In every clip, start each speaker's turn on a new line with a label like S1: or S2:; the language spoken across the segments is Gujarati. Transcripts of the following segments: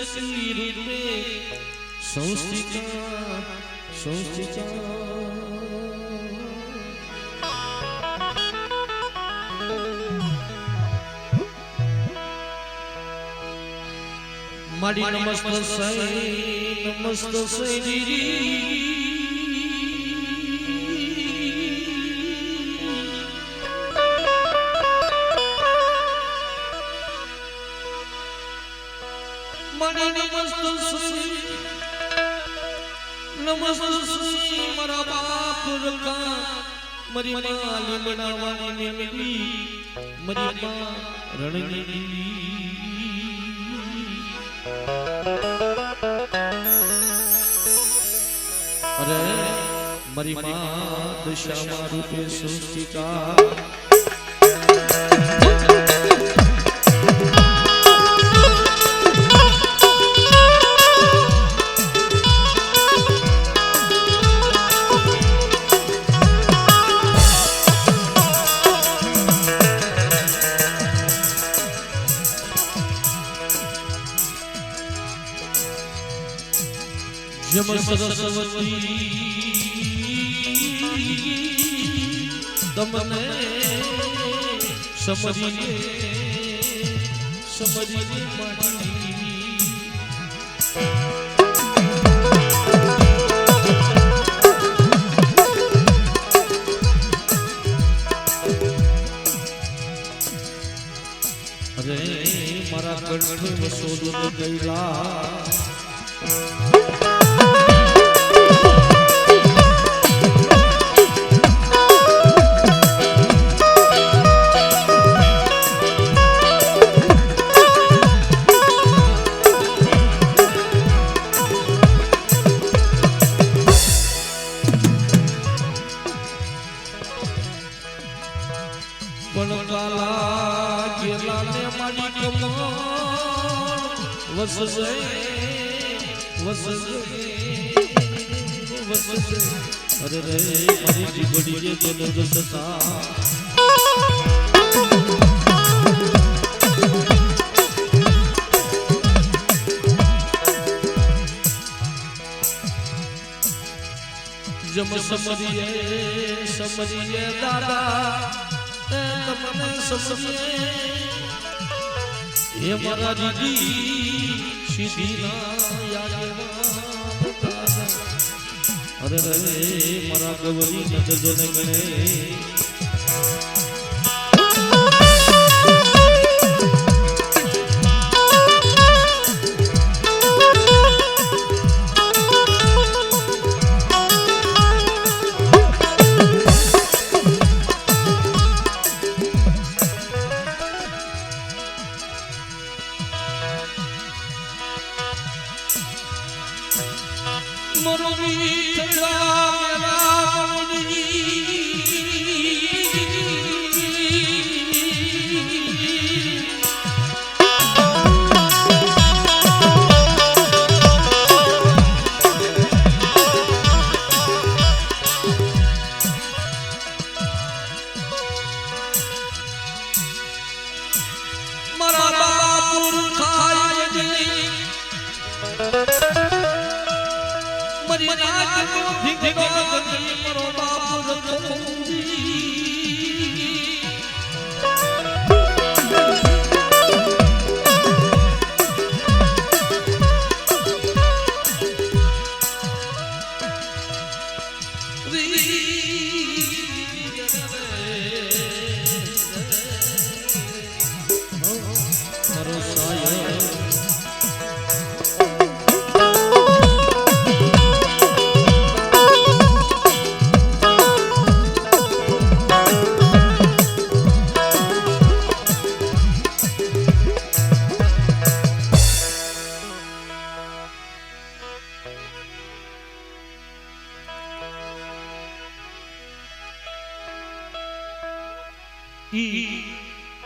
S1: શક્તિ રૂપે સંસ્થિતા મારી નમસ્તે નમસ્તે મારા બાપ રકા મરી માલી બનાવવાની મેલી મરી મા રણની અરે મરી મા દશામાં રૂપે સંસ્થિતા જમ સરસ્વતી તમને સમજીને માટી અરે મારા કંઠે વસોદો ગયેલા અરે રે મારી જીગડીએ ચલો રસતા જમ સમરીએ દાદા તમને સમરીએ હે મારા દીદી સીધી ના યાદ અરે રે મારા ગવરી નજરને ગણે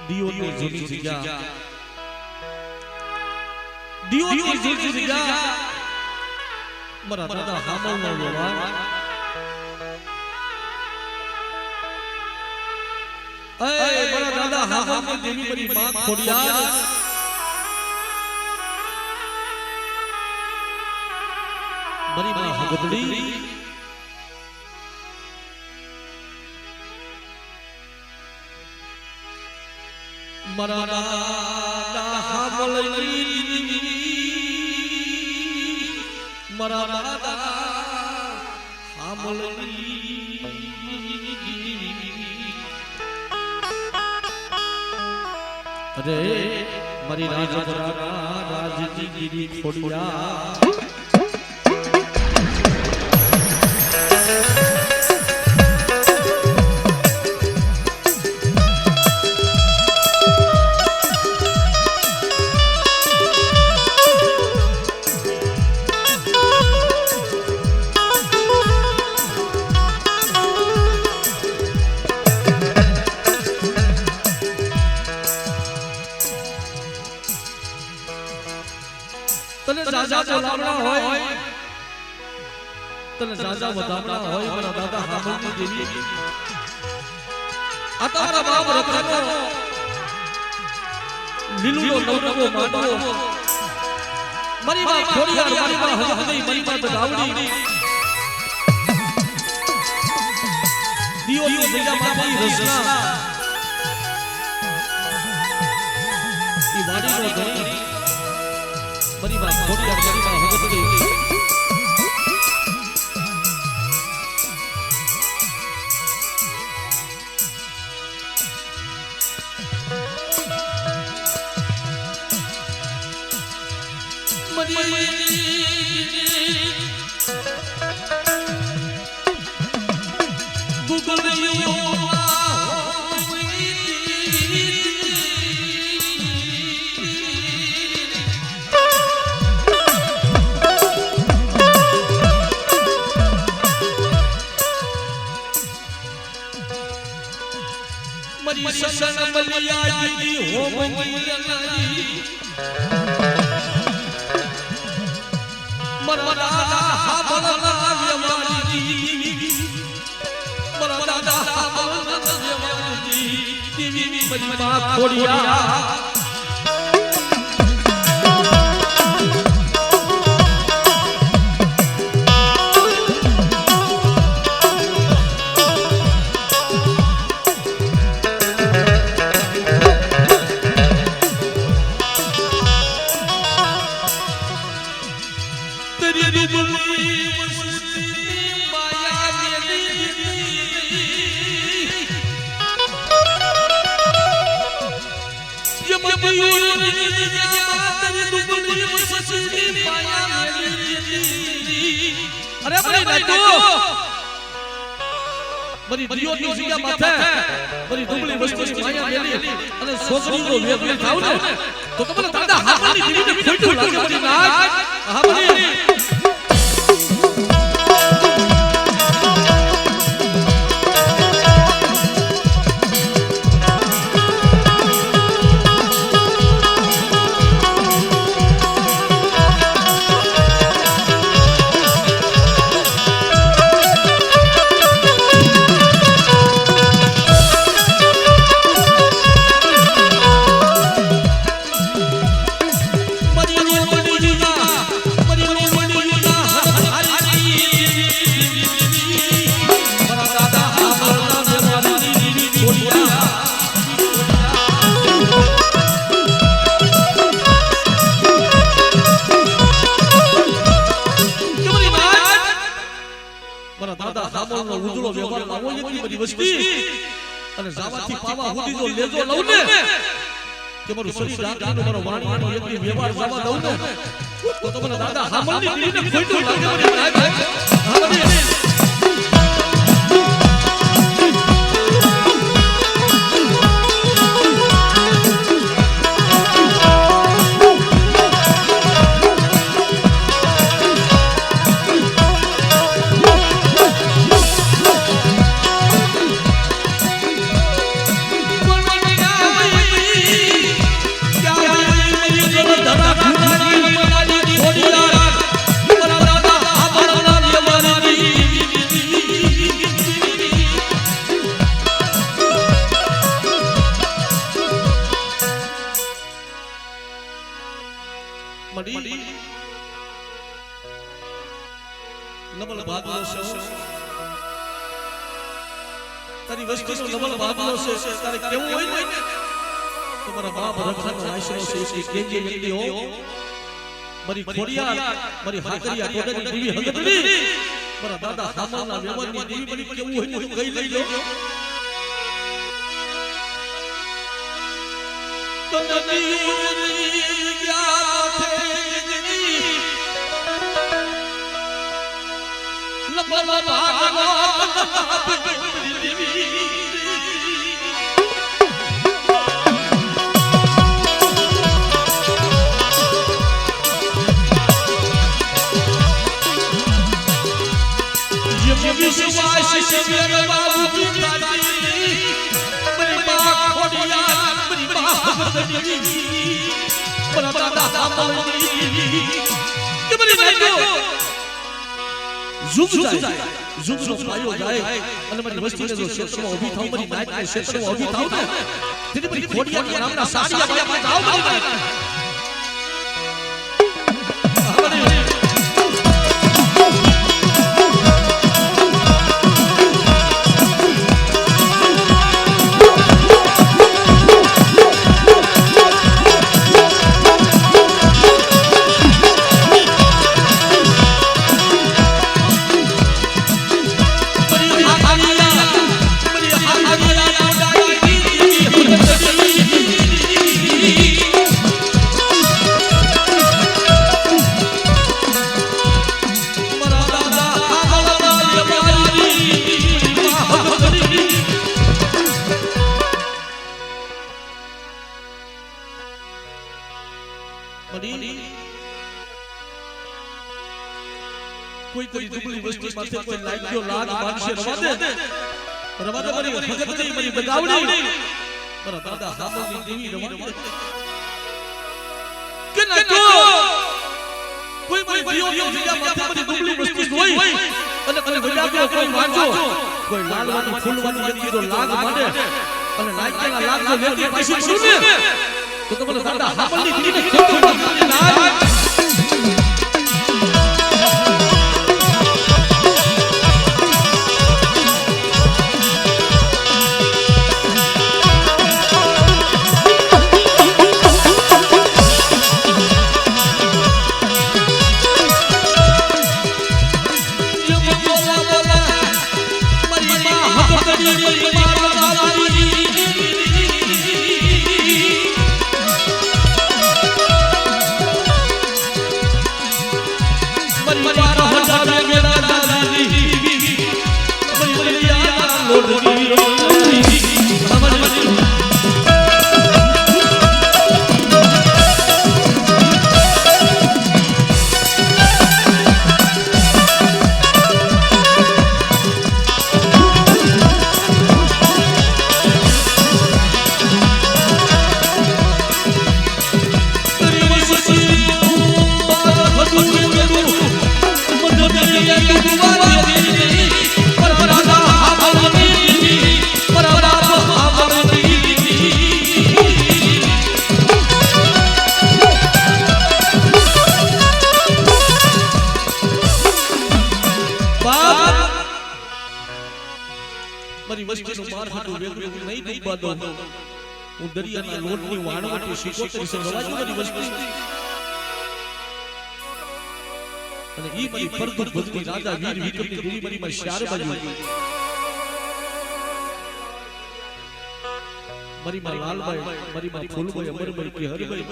S1: દિયોની જૂની જગ્યા દિયોની જૂની જગ્યા મારા દાદા હામલનો વ્યવહાર એ મારા દાદા હામલની દેવી મારી માં ખોડિયાર મારી માં હગદડી મારા દાદા હામલઈ મારા દાદા હામલઈ અરે મારી રાજપરાના રાજજી ગીરી ખોડિયા તને જાજા બોલાવણા હોય તને જાજા વધાવણા હોય મારા દાદા હામલની દેવી આ તારા બાપ રત્નો લીલુલો નવરંગો માંડવો મારી માં ખોડિયાર મારી માં હદઈ મારી માં બગાવડી દિયોની જગ્યા મારી રસના ઈ વાડીનો ધણી મારી માં ખોડિયાર મારી માં હદઈ અરે ભાઈ નાટો બરી દિયોની જગ્યા માથે બરી દુબળી વસ્તુની માયા મેલી અને છોકરીનો વેગવી થાવ ને તો તમને દાદા હામલની દીવીને ખોટું લાગે બરી નાટ હા બરી ઉજળો વ્યવહાર લાવો એટલી બધી વસ્તી અને જાવાથી પાવા સુધી જો લેજો લઉં ને કે મારું શરીર રાખીને મારો વાણીનો એટલી વ્યવહાર જવા દઉં ને તો તમને દાદા હામલની દીને ખોટું લાગે નબલ બાદલો છે તારી વસ્તીનો નબલ બાદલો છે તારે કેવું હોય ને તમારા બાપ રખાનો આશરો છે કે કેજે વ્યક્તિ હો મારી ખોડિયા મારી હાકરિયા ટોડની દેવી હગતડી મારા દાદા હામલના વેવણની દેવી બની કેવું હોય ને કઈ લઈ લો તનની યાદ છે નબલ બાદલો દેવી विश्वास से मेरे बाबू की दादी मेरी मां खोडिया मेरी मां भगतनी मेरा दादा हामलनी कि मेरी नाइको जुग जाए जुग નો પાયો જાય અને મારી વસ્તીને જો ક્ષેત્રમાં ઊભી થાઉં મારી નાઈકને ક્ષેત્રમાં ઊભી થાઉં ને તેથી મારી ખોડિયાના નામના સાડિયા બાયા જાવ મારી कोई कोई दुबली वस्ती माथे कोई लाग्यो लाग मानसे रवा दे मारी भगतनी मारी बगावड़ी मारा दादा हामलनी देवी रवा दे के न को कोई मारी दियो दियो जग्या माथे मारी दुबली वस्ती જોઈ અને અને બજાવ્યો કોઈ વાંચો કોઈ લાલવાની ફૂલવાની વ્યક્તિ તો લાગ માંડે અને લાગ્યાના લાગ જો વ્યક્તિ પાછી પડું ને તો તમારા દાદા હામલની દેવીને ખોટું બોલવાની ના મારી વસ્તીનું મારફાટું વેગળું નહીં ડૂબવા દઉં હું દરિયાના લોટની વાણવટી શીકોતરી સે રવાજો મારી વસ્તી અને ઈ મારી પરદુત ભજની રાજા વીર વિક્રમની દેવી મારી માં શાર બાજુ મારી માં લાલબાઈ મારી માં ફૂલબાઈ અમરબાઈ કે હરબાઈ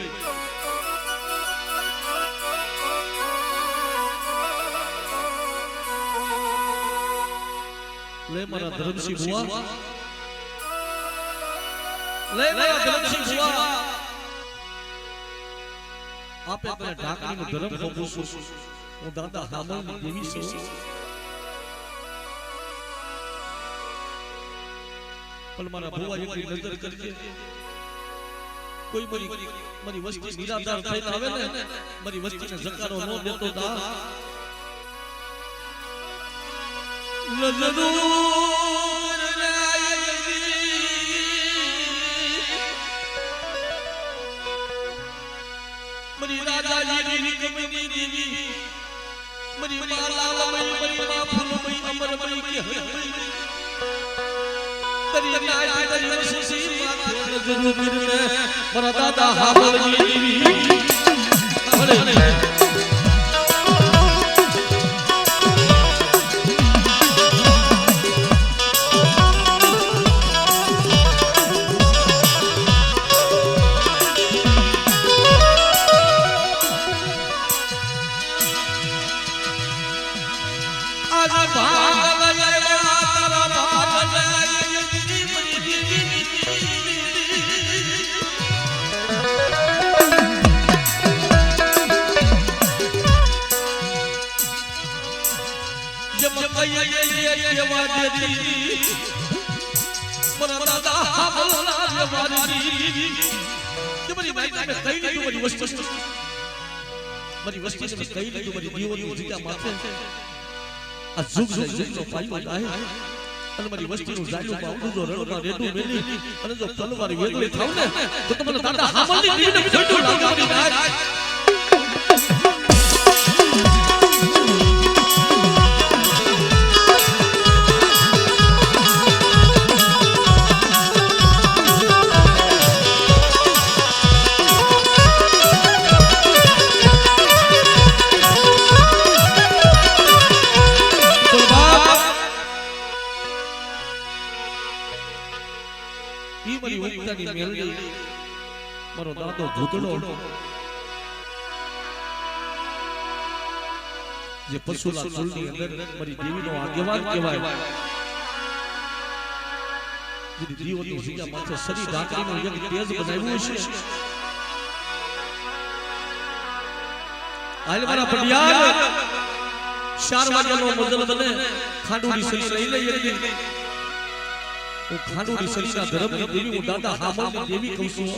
S1: ले मारा धर्मसिंह बुआ ले मारा धर्मसिंह बुआ आपे अपने ढाकनी નું ધર્મ ખોબું છું હું દાદા હામલની દેવી છું પણ મારા ભુવા એકની નજર કરજે કોઈ મારી વસ્તી નિરાધાર થઈને આવે ને મારી વસ્તીને જકારો ન દેતો દા નજરો મરી રાજા જી વિક્રમની દેવી મરી માલા મરી કે હરમઈ તરી નાય તરી વસી માથે જરૂર મીરને મારા દાદા હાબળની ભલે મારો દાદો ભૂતળો જે પશુલા કુળની અંદર મારી દેવીનો આગેવાન કહેવાય જે જીવોની જગ્યા માથે સરી ઢાંકીનો એક તેજ બનાવ્યું છે હાલ મારા પડિયાર 4 વાગ્યાનો મજલ બને ખાંડુડી સરી લઈ લઈ હું ખાંડુડી સરીના ધર્મની દેવી હું દાદા હામળની દેવી કહું છું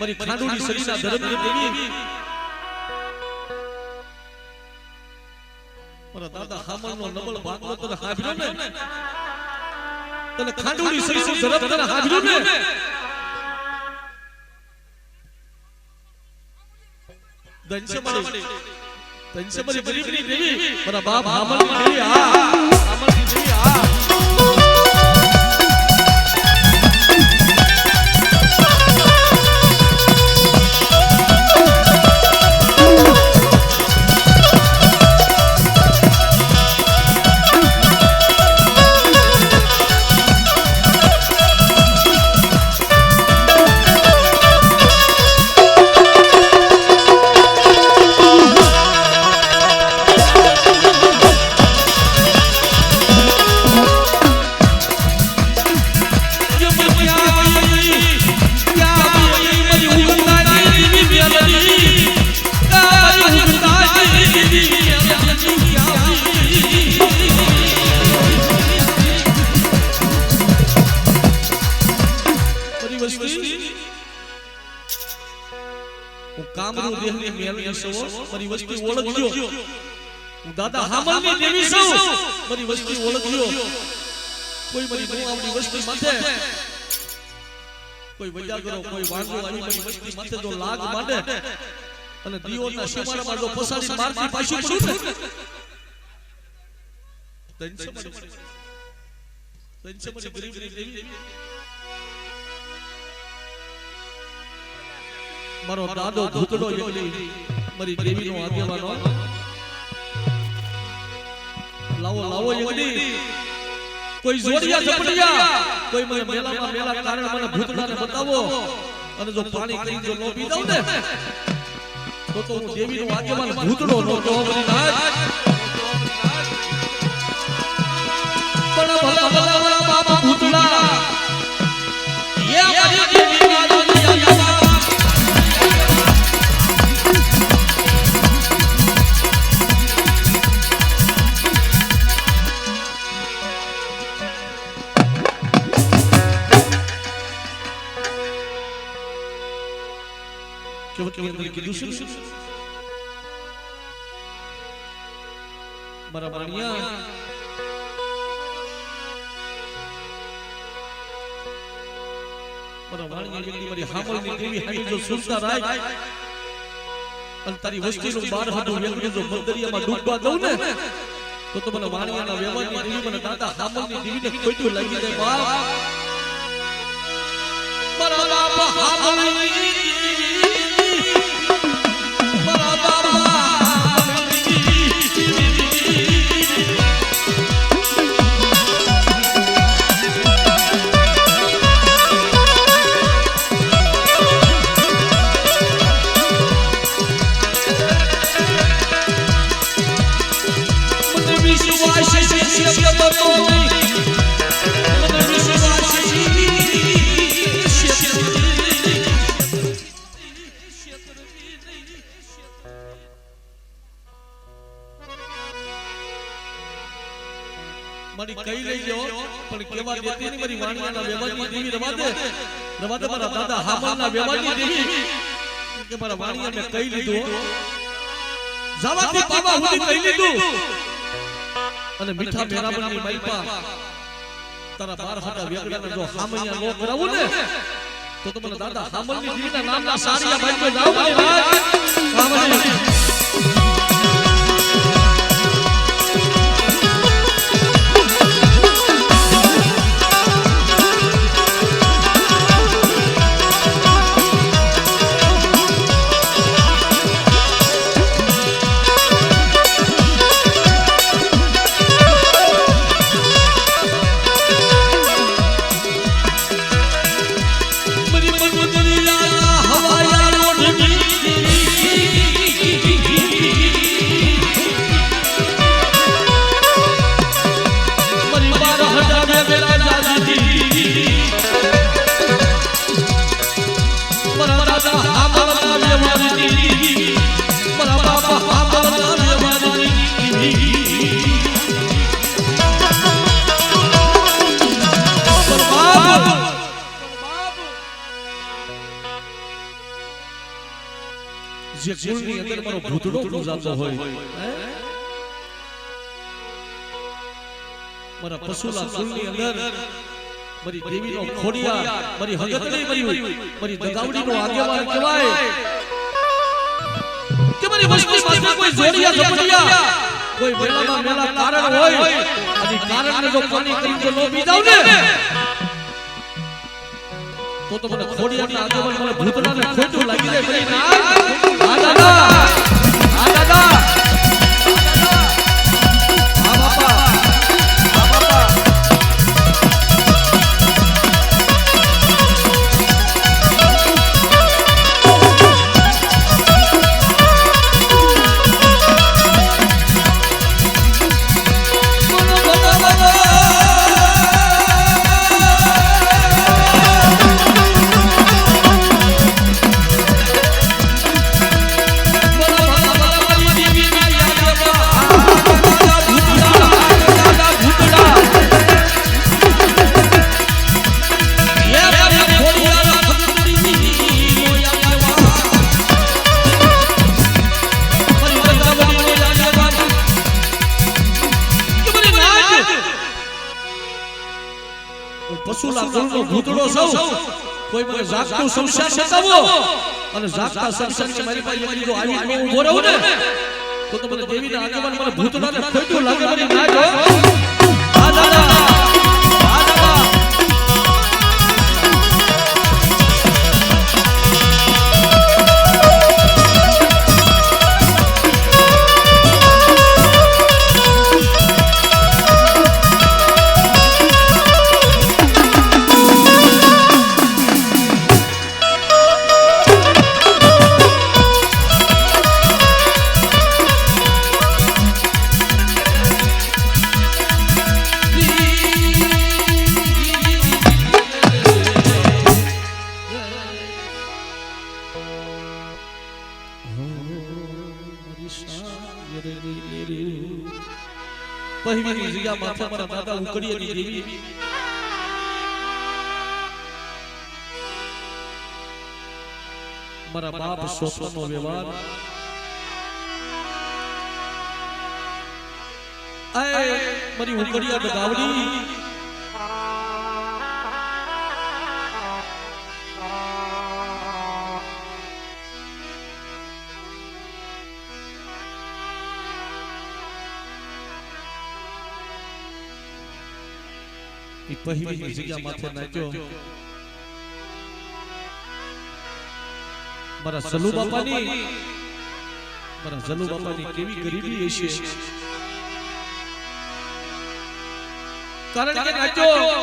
S1: મારી ખાંડુડી સરીના ધર્મની દેવી મારા દાદા હામળનો નબળ ભાગનો તને હાભર્યો ને તને ખાંડુડી સરીનો ધર્મ તને હાભર્યો ને દંશે મારી તૈનસે મારી ગરીબની દેવી મારા બાપ હામલની દેવી હામલની દેવી કામરૂ દેહની મેલની સૌ મારી વસ્તી ઓળખજો હું દાદા હામલની દેવી સૌ મારી વસ્તી ઓળખજો કોઈ મારી નો આવડી વસ્તી માથે કોઈ વજાગરો કોઈ વાંગો આવી મારી વસ્તી માથે જો લાગ માંડે અને દીઓના શેમાળામાં જો પસાડી મારતી પાછી પડું ને તૈનસે મારી ગરીબની દેવી મારો દાદો ભૂતડો એકલી મારી દેવીનો આગેવાનો લાવો લાવો એકલી કોઈ જોડિયા ઝપડિયા કોઈ મને મેલામાં મેલા કારણ મને ભૂતડાને બતાવો અને જો પાણી કરી જો નો પી દઉં ને તો હું દેવીનો આગેવાન ભૂતડો નો કહો બની નાચ પણ ભલા ભલા બાબા ભૂતડા એ મારી દેવીના આગેવાન મારા વાણિયા મારી હામલની દેવી હામી જો સુનતા રાય અને તારી વસ્તીનું બાર હાડું વેલવી જો મંદરિયામાં ડૂબવા દઉં ને તો મને વાણિયાના વ્યવહારની દેવી મને દાદા હામલની દેવીને ખોટું લાગી જાય બાપ મારા બાપ હામલની મારી કઈ લઈ જાઓ પણ કેવા દેતી ની મારી વાણિયાના વ્યવહારની દેવી રવા દે મારા દાદા હામલના વ્યવહારની દેવી કે મારા વાણિયા મે કઈ લીધું જાવાથી બાબા હું કઈ લીધું અને મીઠા મેરાબરની માઈપા તારા બાર હાડા વ્યવહારના જો હામૈયા નો કરાવું ને તો મને દાદા હામલની દેવીના નામના સારિયા ભાઈ જાવ મારી વાત હામલી જે કુળની અંદર મારો ભૂતડો પૂજાતો હોય મારા પશુલા કુળની અંદર મારી દેવીનો ખોડિયા મારી હગતની મારી દગાવડીનો આગેવાન કહેવાય કે મારી વસ્તી પાસે કોઈ જોડિયા ઝપડિયા કોઈ મેલામાં મેલા કારણ હોય અને કારણને જો પાણી કરી જો નો પી જાવ ને તો મને ખોડિયાના આગેવાન મને ભૂતડાને ખોટું લાગી જાય ભાઈ ના આ દાદા આ બાપા પશુલા ગુણનો ભૂતડો સૌ કોઈ મને જાગતું સંસાર બતાવો અને જાગતા સંસારની મારી પાસે જો આવી નો ઉભો રહું ને તો મને દેવીના આગેવાન મને ભૂતડાને ખોટું લાગે મને ના જો આ દાદા પહેલી જગ્યા માથે મારા દાદા ઉકડીની દેવી મારા બાપ સ્વપ્નનો વ્યવહાર આય મારી ઉકડિયા દગાવડી પહેલી જગ્યા માથે નાખ્યો મારા જલુ બાપાની કેવી ગરીબી હશે કારણ કે નાખ્યો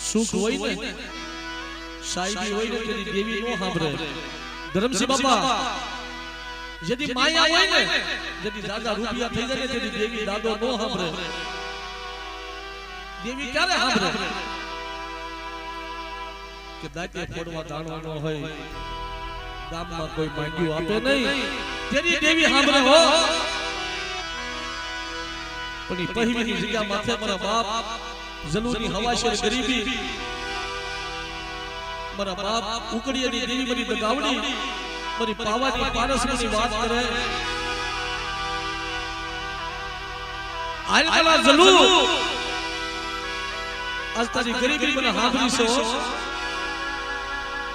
S1: સુખ હોય ને સાઈબી હોય ને તેની દેવી નો સાંભળે ધરમસિંહ બાપા यदि माया હોય ને यदि દાદા રૂપિયા થઈ જાય ને તેની દેવી દાદો નો સાંભળે દેવી ક્યારે સાંભળે કે દાતે ફોડવા દાણવાનો હોય ગામમાં કોઈ માંગ્યું આપે નહીં તેની દેવી સાંભળે હો પણ પહેલી જગ્યા માથે મારા બાપ જલુની હવાશેર ગરીબી મારા બાપ ઉકડીની દેવી બની દગાવડી મારી પાવાની પારસની વાત કરે આલકલા જલુ આજ તારી ગરીબી મને હાંભળી છો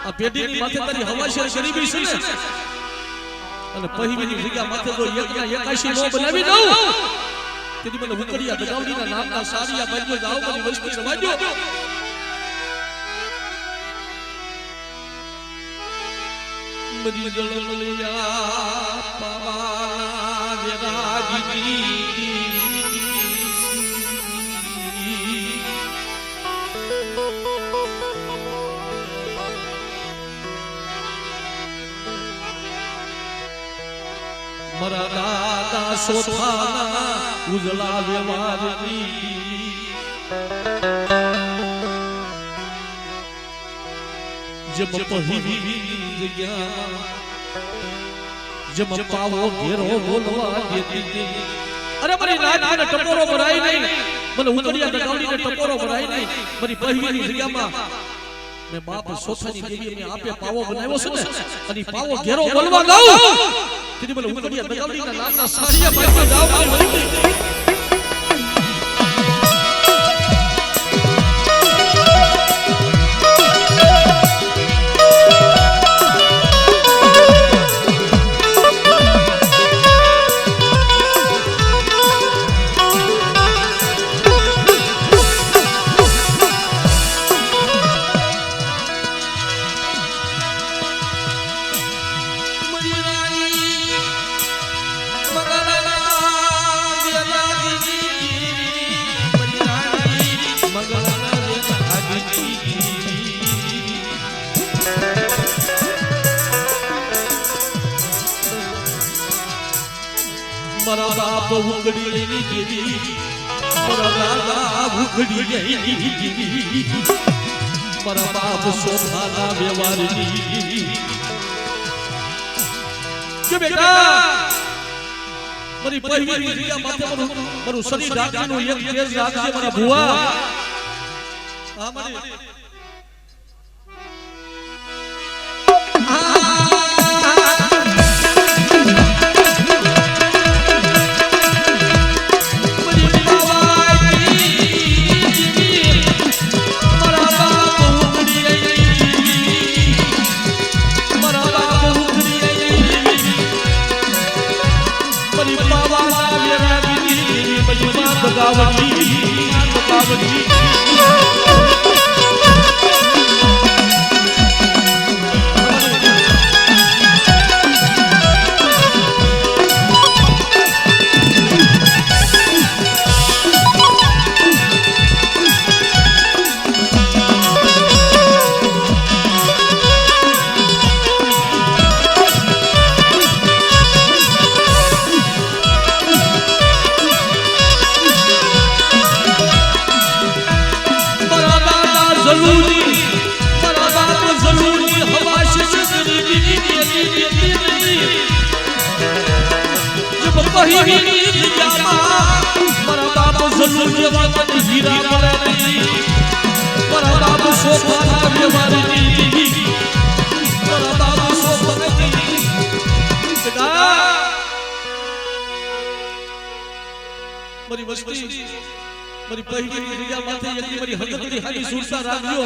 S1: આ પેઢીની માથે તારી હવાશેર ગરીબી છે ને અને પહેલીની જગ્યા માથે જો એકના 81 નો બનાવી દઉં તેથી મને ઉકડિયા દગાવડીના નામના સારિયા બાજુ જાવ બની વસ્તી રવાજો મરી જળલિયા પાવા વિરાગી મરા દાદા સોથાના ઉજળા વ્યવહારની જબ પહેલી જગ્યા જબ પાવો ઘેરો બોલવા દેતી અરે મારી રાત મને ટપોરો ભરાય નહીં મને ઉકડિયા દગાવડીને ટપોરો ભરાય નહીં મારી પહેલી જગ્યામાં મે બાપ સોથાની દેવી મે આપે પાવો બનાવ્યો છે ને અને પાવો ઘેરો બોલવા દઉં તેથી મને ઉકડિયા દગાવડીના નામના સારિયા બાજુ જાવ મારા બાપ ઉકડી એની જેવી મારા દાદા ઉકડી એની જેવી મારા બાપ સોફાના વ્યવહારની કે બેટા મારી પહેલી રીયા માથે મારું શરીર ઢાંકીનું એક તેજ રાખજે મારા ભુવા આ મારી મારી વસ્તી મારી પહેલી રીયા માથે એકલી મારી હકતની હારી સુરતા રાખજો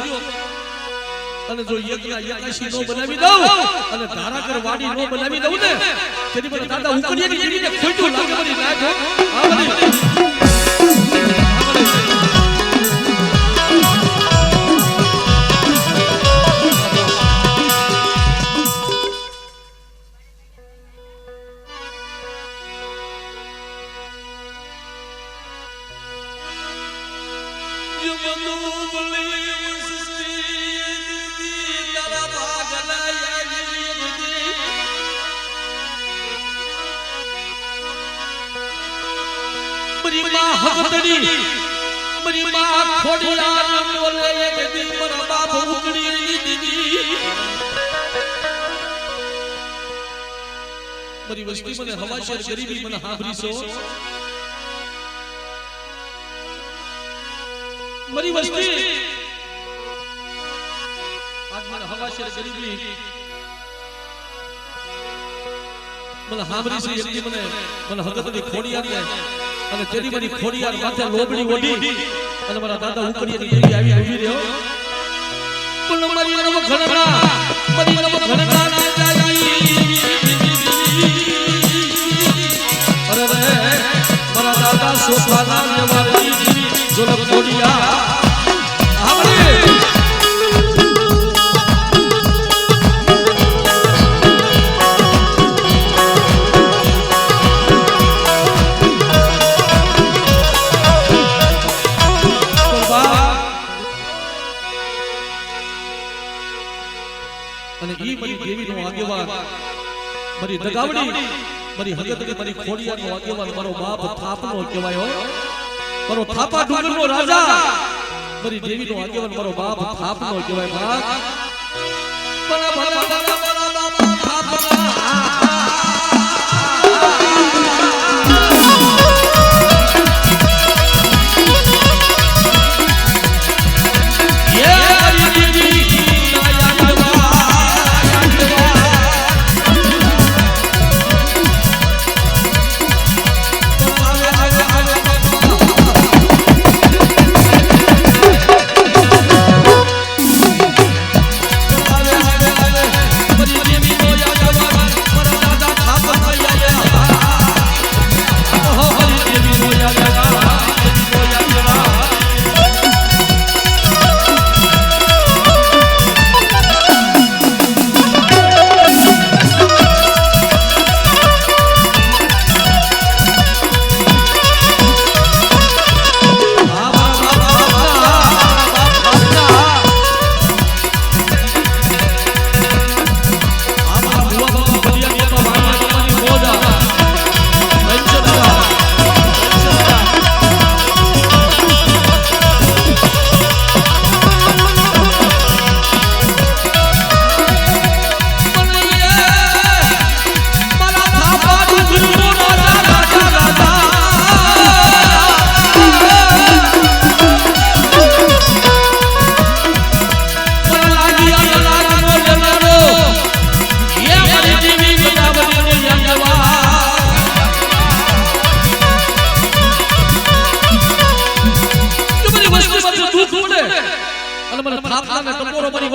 S1: અને જો યજ્ઞ યકાશી નો બનાવી દઉં અને ધારાકર વાડી નો બનાવી દઉં ને તેની પર દાદા ઉકડીની જેવીને ખોટું લાગે મારી નાખો આ બધી મારી માં ખોડિયાર બોલે એક દી મારા બાપ ઉકડી દીધી મારી વસ્તી મને હવાશેર ગરીબી મને હાંભરી છો મારી વસ્તી આજ મને હવાશેર ગરીબી મને હાંભરી છે એક દી મને હકતની ખોડિયાર ને અને તેરી મારી ખોડિયાર માથે લોબડી ઓઢી અને મારા દાદા ઉકડીની દેવી આવી ઊભી રહ્યો પણ મારી નવ ઘણના અરે રે મારા દાદા સોફાના વ્યવહારની જોલક ખોડિયાર આવડે મારી દગાવડી મારી હગત મારી ખોડિયાનો આગેવાન મારો બાપ થાપનો કહેવાય મારો થાપા ડુંગરનો રાજા મારી દેવીનો આગેવાન મારો બાપ થાપનો કહેવાય બાપ ભલા ભલા ભલા ભલા થાપના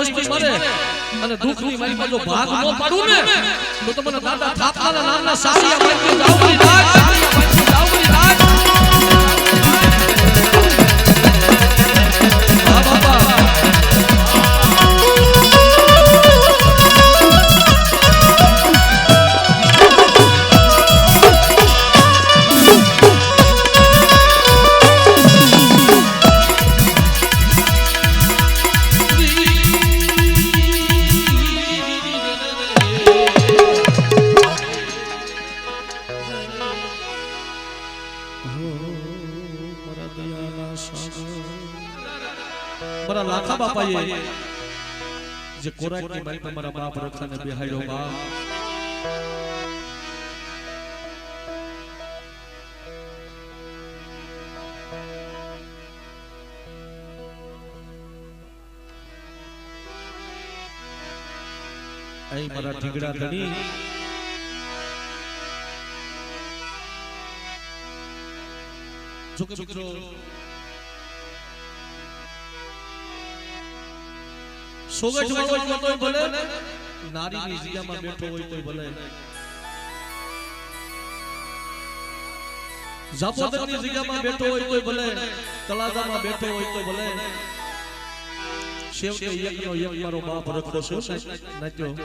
S1: વસ્તી મારે અને દુઃખની મારી પાછો ભાગ ન પાડું ને તો મને દાદા થાપવાના નામના સારિયા બાંધી જાવ મારી નાક સારિયા બાંધી જાવ મારી નાક હા બાપા મારા લાખા બાપાએ જે કોરાટની મારી પર મારા બાપ રખાને બેહાડ્યો બાપ અહીં મારા ઢીંગડા ધણી જો કે મિત્રો સોગઠ વાળો તોય ભલે નારીની જગ્યામાં બેઠો હોય તોય ભલે જાપોદરની જગ્યામાં બેઠો હોય તોય ભલે તળાજામાં બેઠો હોય તોય ભલે છેવટે એકનો એક મારો બાપ રખો છે નાચ્યો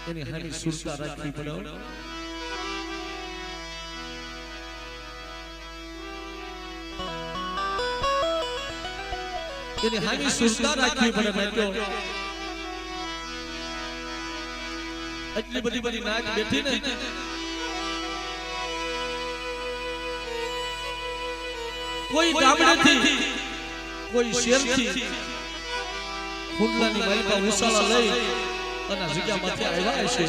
S1: એની હાની સુરતા રાખવી પડે એની હાની સુરતા રાખવી પડે નાચ્યો એટલી બધી નાચ બેઠી ને કોઈ ગામડેથી કોઈ શહેરથી ફૂંડલાની માલિકા ઉસાલા લઈ અને જગ્યામાંથી આવ્યા છે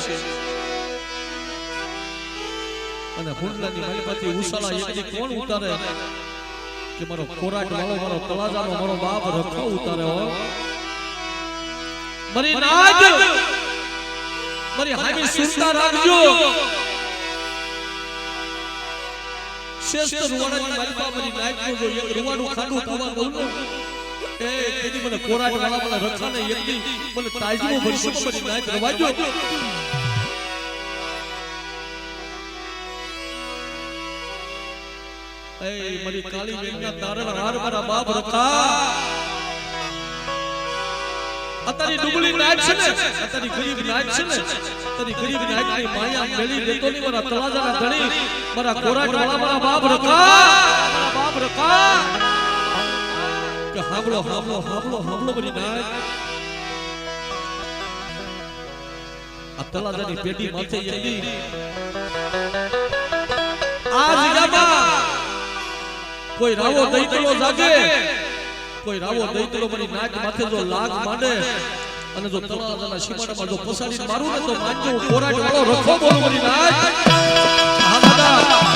S1: અને ફૂંડલાની માલિકાથી ઉસાલા એકથી કોણ ઉતારે કે મારો કોરાટ વાળો મારો તળાજાનો મારો બાપ રખો ઉતારે હો મારી નાચ મારી હામી સુરતા રાખજો શ્રેષ્ઠ રૂવાડાની માલિકા મારી નાચનો જો એક રૂવાડું ખાડું પીવા દઉં ને એ કેદી મને કોરાટ વાળા મને રખાને એકદી મને તાજમો ભરશો મારી નાચ રવાજો એ મારી કાળી બેનના તારણ હાર મારા બાપ રખા અતારી ડુબળી નાચ છે ને અતારી ગરીબ નાચ છે ને અતારી ગરીબ નાચની માયા મેળી દેતો ની મારા તળાજાના ધણી મારા કોરાટ વાળા મારા બાપ રખા કે હાબળો મારી નાચ આ તળાજાની પેટી માથે યદી આ જગ્યામાં કોઈ રાવો દૈતલો જાગે કોઈ રાવો દૈતલો મારી નાક માથે જો લાગ માંડે અને જો તળાજાના સીમાડામાં જો પસાડી મારું ને તો માનજો કોરાટ વાળો રખો બોલ મારી નાક હા દાદા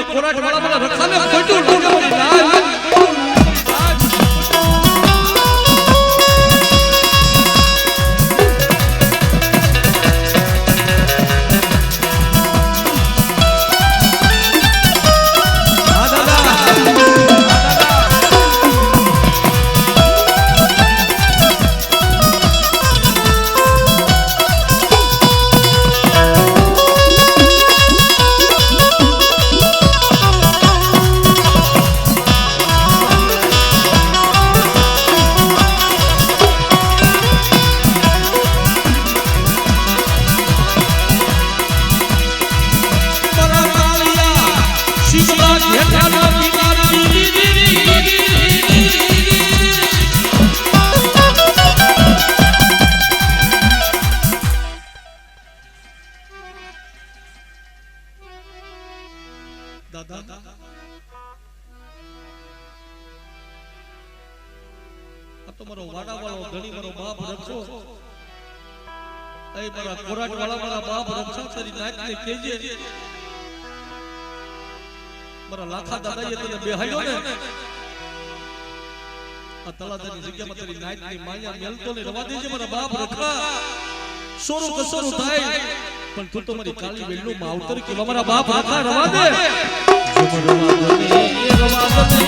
S1: કોરાટ વાળા રખાને ખોટું આ તો મારો વાડાવાળો ધણી મારો બાપ રખો એ મારા કોરાટ વાળા મારા બાપ રક્ષા કરી નાખને કેજે મારા લાખા દાદાએ તને બેહાડ્યો ને આ તળાજાની જગ્યામાં તારી નાઈટની માયા મેલતો ને રવા દેજે મારા બાપ રખા સોરું કસરું થાય પણ તું તો મારી કાળી વેલનું માવતર કેવા મારા બાપ રખા રવા દે રવા દે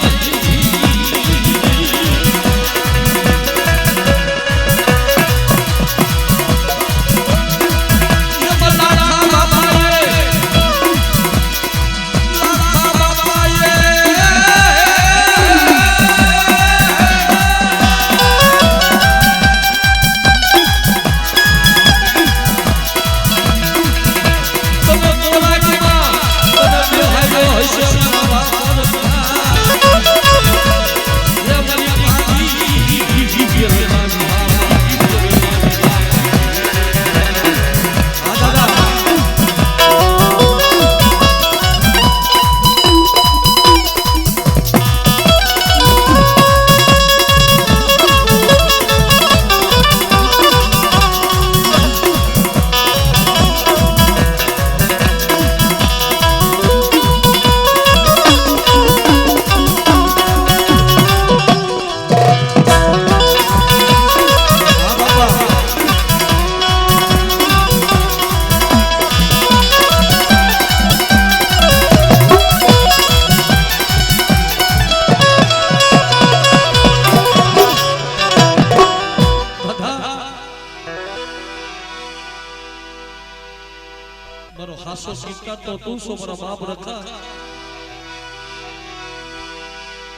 S1: મારો હાસો શીખતા તો તું સો મારા બાપ રખા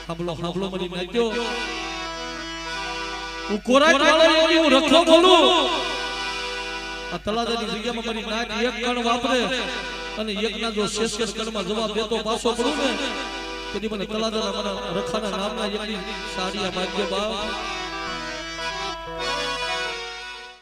S1: હાબલો મરી નાખ્યો હું કોરાટ વાળો હું રખો બોલું આ તળાજાની જગ્યામાં મારી નાક એક કણ વાપરે અને એકના જો શેષ કણમાં જવાબ દેતો પાછો પડું ને તેથી મને તળાજાના મારા રખાના નામના એકની સાડિયા માગ્યો બાપ